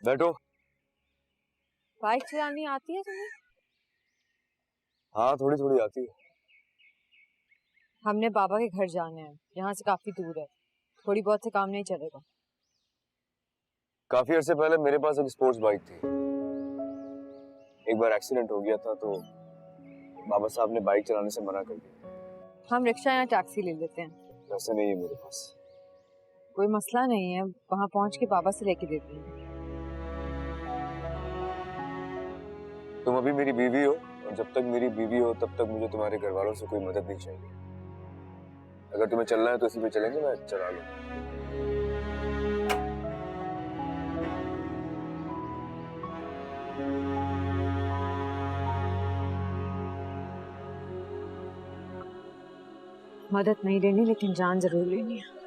बैठो। बाइक चलानी आती है तुम्हें? हाँ, थोड़ी थोड़ी आती है। हमने बाबा के घर जाना है, यहाँ से काफी दूर है, थोड़ी बहुत से काम नहीं चलेगा। काफी अरसे पहले मेरे पास एक स्पोर्ट्स बाइक थी। एक बार एक्सीडेंट हो गया था तो बाबा साहब ने बाइक चलाने से मना कर दिया। हम रिक्शा या टैक्सी ले लेते हैं। वैसे नहीं है मेरे पास। कोई मसला नहीं है, वहाँ पहुँच के बाबा से लेके देते हैं। तुम अभी मेरी बीवी हो और जब तक मेरी बीवी हो तब तक मुझे तुम्हारे घर वालों से कोई मदद नहीं चाहिए। अगर तुम्हें चलना है तो इसी पे चलेंगे, मैं चला लूँ। मदद नहीं लेनी लेकिन जान जरूर लेनी है।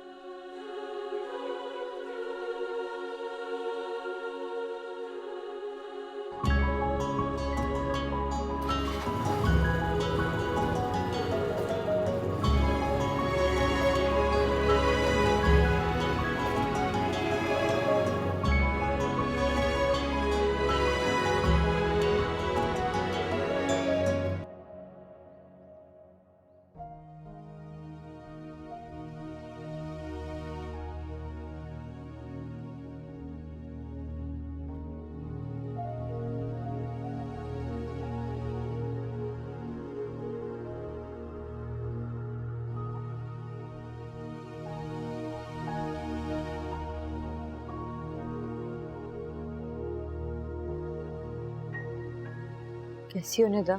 कैसी हो निदा?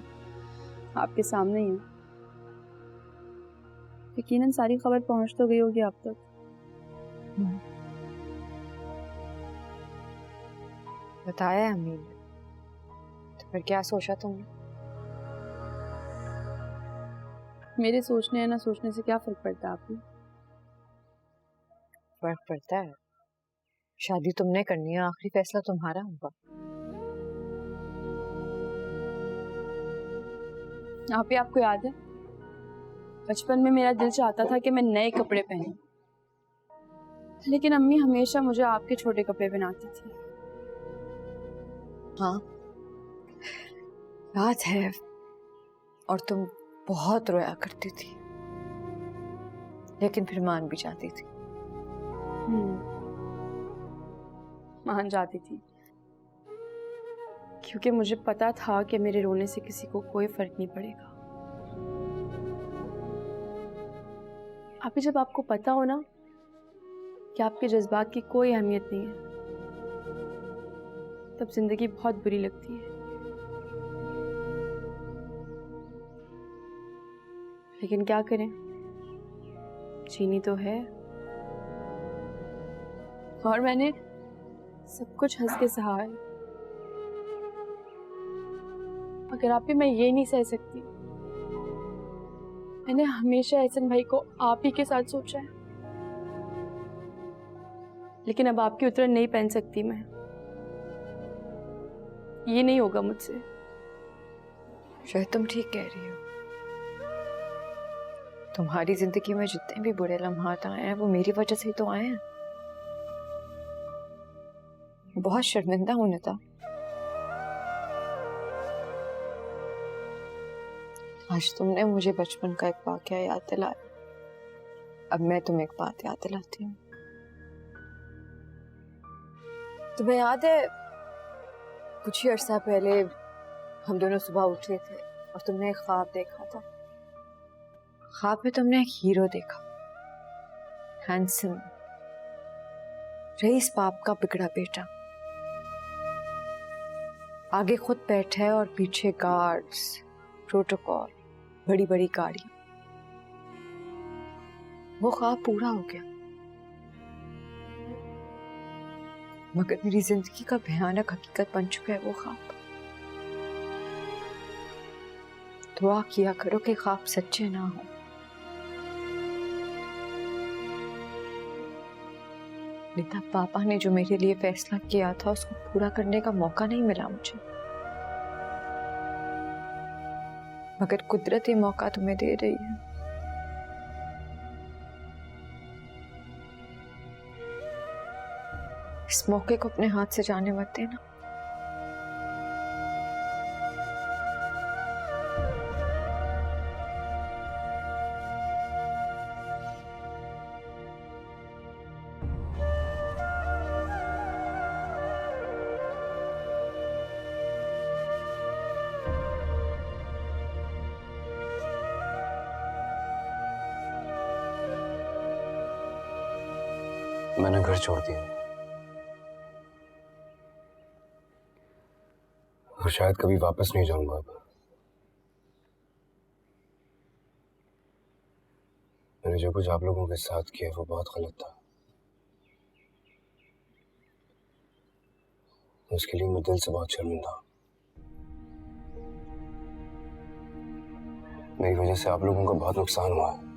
आपके सामने ही हूँ। यकीनन सारी खबर पहुंच तो गई होगी आप तक। बताया है अम्मी ने, तो फिर क्या सोचा तुमने? मेरे सोचने या ना सोचने से क्या फर्क पड़ता है आपको? फर्क पड़ता है। शादी तुमने करनी है, आखिरी फैसला तुम्हारा होगा। आप ही आपको याद है बचपन में मेरा दिल चाहता था कि मैं नए कपड़े पहनूं, लेकिन अम्मी हमेशा मुझे आपके छोटे कपड़े पहनाती थी। हाँ याद है, और तुम बहुत रोया करती थी, लेकिन फिर मान भी जाती थी। मान जाती थी क्योंकि मुझे पता था कि मेरे रोने से किसी को कोई फर्क नहीं पड़ेगा। अभी जब आपको पता हो ना कि आपके जज्बात की कोई अहमियत नहीं है, तब जिंदगी बहुत बुरी लगती है। लेकिन क्या करें, जीनी तो है। और मैंने सब कुछ हंस के सहा है, मगर आप ही मैं ये नहीं सह सकती। मैंने हमेशा एहसन भाई को आप ही के साथ सोचा है, लेकिन अब आपकी उतरन नहीं पहन सकती मैं। ये नहीं होगा मुझसे। शायद तुम ठीक कह रही हो। तुम्हारी जिंदगी में जितने भी बुरे लम्हात आए हैं वो मेरी वजह से ही तो आए हैं। बहुत शर्मिंदा हूं निदा। आज तुमने मुझे बचपन का एक वाकया याद दिलाया, अब मैं तुम्हें एक बात याद दिलाती हूँ। तुम्हें याद है कुछ ही अर्सा पहले हम दोनों सुबह उठे थे और तुमने एक ख्वाब देखा था। ख्वाब में तुमने एक हीरो देखा, हैंडसम, रईस बाप का बिगड़ा बेटा। आगे खुद बैठा है और पीछे गार्ड्स, प्रोटोकॉल, बड़ी बड़ी गाड़ी। वो ख्वाब पूरा हो गया, मगर मेरी जिंदगी का भयानक हकीकत बन चुका है वो ख्वाब। दुआ किया करो कि ख्वाब सच्चे ना हो। निदा, पापा ने जो मेरे लिए फैसला किया था उसको पूरा करने का मौका नहीं मिला मुझे, मगर कुदरत ये मौका तुम्हें दे रही है। इस इस मौके को अपने हाथ से जाने मत देना। मैंने घर छोड़ दिया और शायद कभी वापस नहीं जाऊंगा अब। मैंने जो कुछ आप लोगों के साथ किया वो बहुत गलत था। उसके लिए मैं दिल से बहुत शर्मिंदा हूं। मेरी वजह से आप लोगों का बहुत नुकसान हुआ है।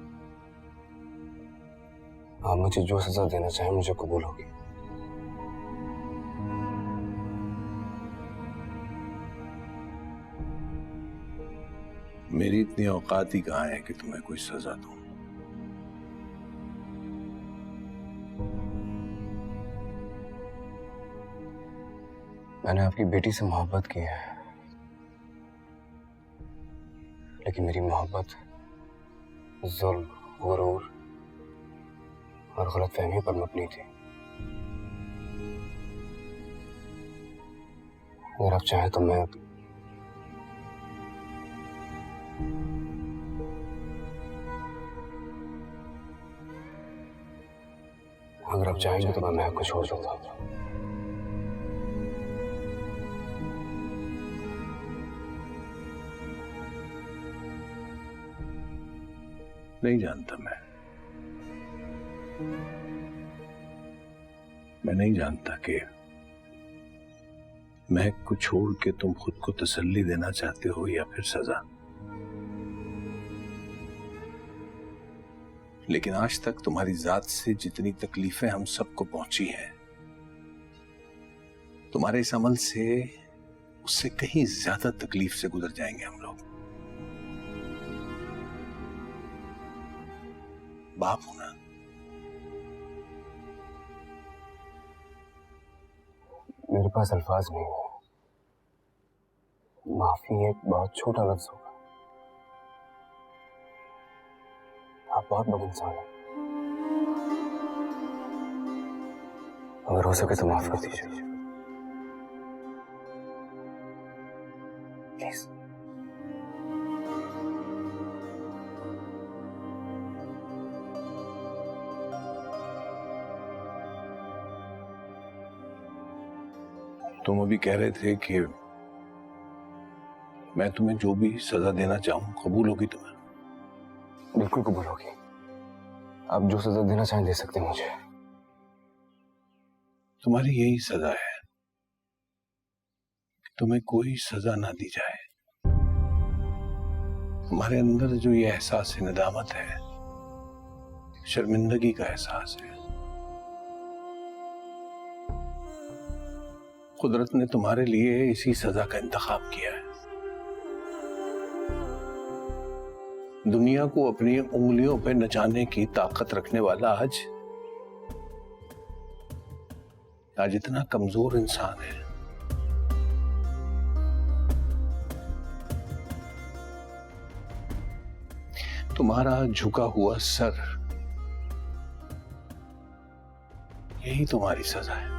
आप मुझे जो सजा देना चाहें मुझे कबूल होगी। मेरी इतनी औकात ही कहाँ है कि तुम्हें कोई सजा दूं। मैंने आपकी बेटी से मोहब्बत की है, लेकिन मेरी मोहब्बत जुल्म, गुरूर और गलतफहमी पर मबनी थी। अगर आप चाहें तो मैं अगर आप चाहेंगे तो मैं आपको छोड़ दूंगा। नहीं जानता मैं नहीं जानता कि महक को छोड़ के तुम खुद को तसल्ली देना चाहते हो या फिर सजा। लेकिन आज तक तुम्हारी जात से जितनी तकलीफें हम सबको पहुंची हैं, तुम्हारे इस अमल से उससे कहीं ज्यादा तकलीफ से गुजर जाएंगे हम लोग। बाप होना मेरे पास अल्फाज नहीं है। माफी एक बहुत छोटा लफ्ज होगा। आप बहुत बड़े इंसान हैं। अगर हो सके तो माफ कर दीजिए प्लीज। तुम अभी कह रहे थे कि मैं तुम्हें जो भी सजा देना चाहूं कबूल होगी तुम्हें? बिल्कुल कबूल होगी। आप जो सजा देना चाहें दे सकते हैं मुझे। तुम्हारी यही सजा है, तुम्हें कोई सजा ना दी जाए। तुम्हारे अंदर जो ये एहसास है, नदामत है, शर्मिंदगी का एहसास है, कुदरत ने तुम्हारे लिए इसी सजा का इंतखाब किया है। दुनिया को अपनी उंगलियों पे नचाने की ताकत रखने वाला आज इतना कमजोर इंसान है। तुम्हारा झुका हुआ सर, यही तुम्हारी सजा है।